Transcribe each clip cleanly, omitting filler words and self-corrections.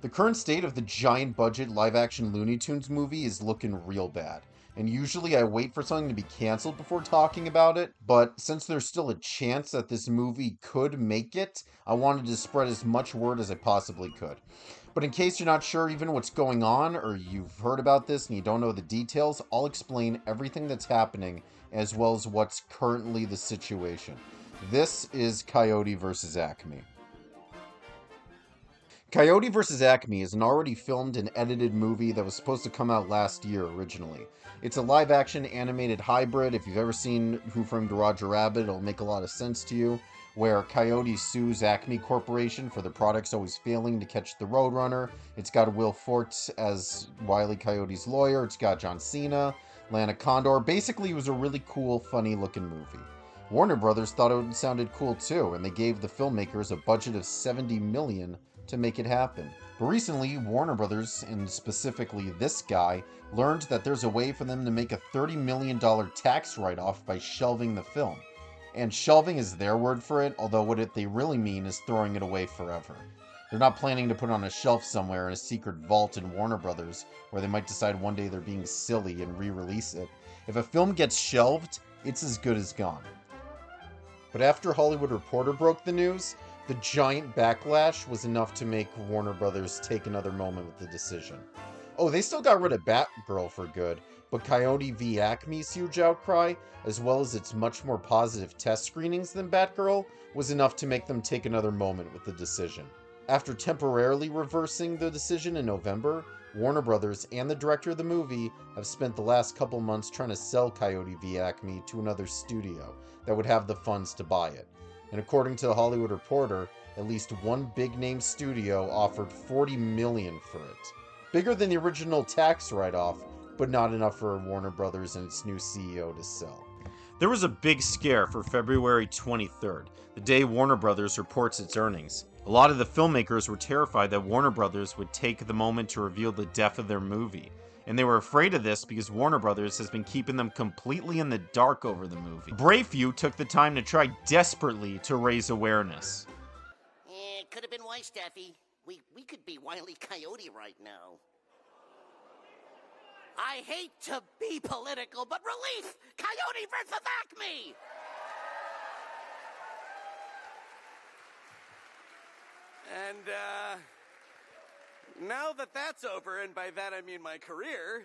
The current state of the giant budget live action Looney Tunes movie is looking real bad. And usually I wait for something to be canceled before talking about it, but since there's still a chance that this movie could make it, I wanted to spread as much word as I possibly could. But in case you're not sure even what's going on, or you've heard about this and you don't know the details, I'll explain everything that's happening as well as what's currently the situation. This is Coyote vs. Acme. Coyote vs. Acme is an already filmed and edited movie that was supposed to come out last year originally. It's a live-action animated hybrid. If you've ever seen Who Framed Roger Rabbit, it'll make a lot of sense to you, where Coyote sues Acme Corporation for the products always failing to catch the Roadrunner. It's got Will Forte as Wile E. Coyote's lawyer. It's got John Cena, Lana Condor. Basically, it was a really cool, funny-looking movie. Warner Brothers thought it sounded cool too, and they gave the filmmakers a budget of $70 million to make it happen. But recently, Warner Brothers, and specifically this guy, learned that there's a way for them to make a $30 million tax write-off by shelving the film. And shelving is their word for it, although what they really mean is throwing it away forever. They're not planning to put it on a shelf somewhere in a secret vault in Warner Brothers, where they might decide one day they're being silly and re-release it. If a film gets shelved, it's as good as gone. But after Hollywood Reporter broke the news, the giant backlash was enough to make Warner Brothers take another moment with the decision. Oh, they still got rid of Batgirl for good, but Coyote v. Acme's huge outcry, as well as its much more positive test screenings than Batgirl, was enough to make them take another moment with the decision. After temporarily reversing the decision in November, Warner Brothers and the director of the movie have spent the last couple months trying to sell Coyote v. Acme to another studio that would have the funds to buy it. And according to the Hollywood Reporter, at least one big-name studio offered $40 million for it. Bigger than the original tax write-off, but not enough for Warner Brothers and its new CEO to sell. There was a big scare for February 23rd, the day Warner Brothers reports its earnings. A lot of the filmmakers were terrified that Warner Brothers would take the moment to reveal the death of their movie. And they were afraid of this because Warner Brothers has been keeping them completely in the dark over the movie. Brave few took the time to try desperately to raise awareness. It could have been wise, Staffy. We could be Wile E. Coyote right now. I hate to be political, but relief! Coyote versus Acme! And, now that that's over, and by that I mean my career...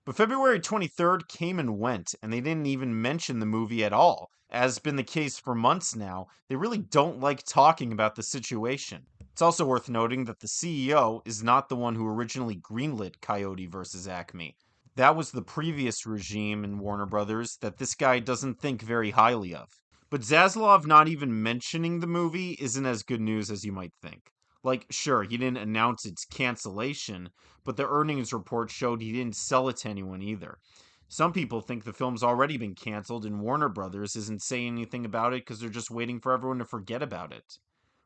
But February 23rd came and went, and they didn't even mention the movie at all. As has been the case for months now, they really don't like talking about the situation. It's also worth noting that the CEO is not the one who originally greenlit Coyote vs. Acme. That was the previous regime in Warner Brothers that this guy doesn't think very highly of. But Zaslav not even mentioning the movie isn't as good news as you might think. Like, sure, he didn't announce its cancellation, but the earnings report showed he didn't sell it to anyone either. Some people think the film's already been canceled and Warner Brothers isn't saying anything about it because they're just waiting for everyone to forget about it.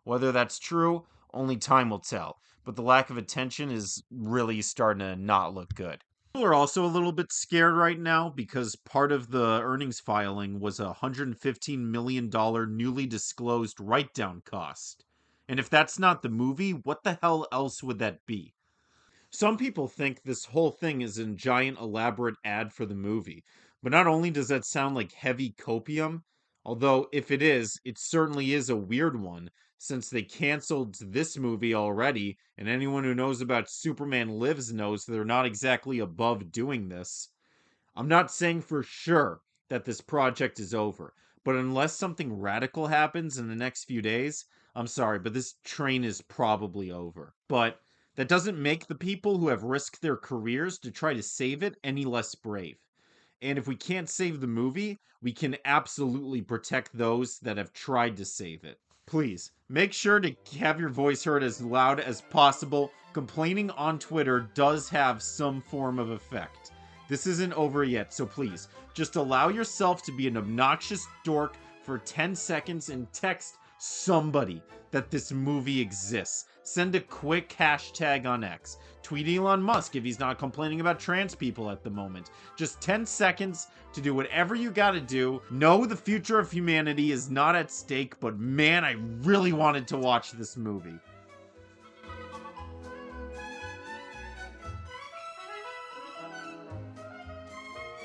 Whether that's true, only time will tell, but the lack of attention is really starting to not look good. People are also a little bit scared right now because part of the earnings filing was a $115 million newly disclosed write-down cost. And if that's not the movie, what the hell else would that be? Some people think this whole thing is a giant elaborate ad for the movie, but not only does that sound like heavy copium, although if it is, it certainly is a weird one, since they canceled this movie already, and anyone who knows about Superman Lives knows they're not exactly above doing this. I'm not saying for sure that this project is over, but unless something radical happens in the next few days, I'm sorry, but this train is probably over. But that doesn't make the people who have risked their careers to try to save it any less brave. And if we can't save the movie, we can absolutely protect those that have tried to save it. Please, make sure to have your voice heard as loud as possible. Complaining on Twitter does have some form of effect. This isn't over yet, so please, just allow yourself to be an obnoxious dork for 10 seconds and text somebody that this movie exists. Send a quick hashtag on X. Tweet Elon Musk if he's not complaining about trans people at the moment. Just 10 seconds to do whatever you gotta do. No, the future of humanity is not at stake, but man, I really wanted to watch this movie.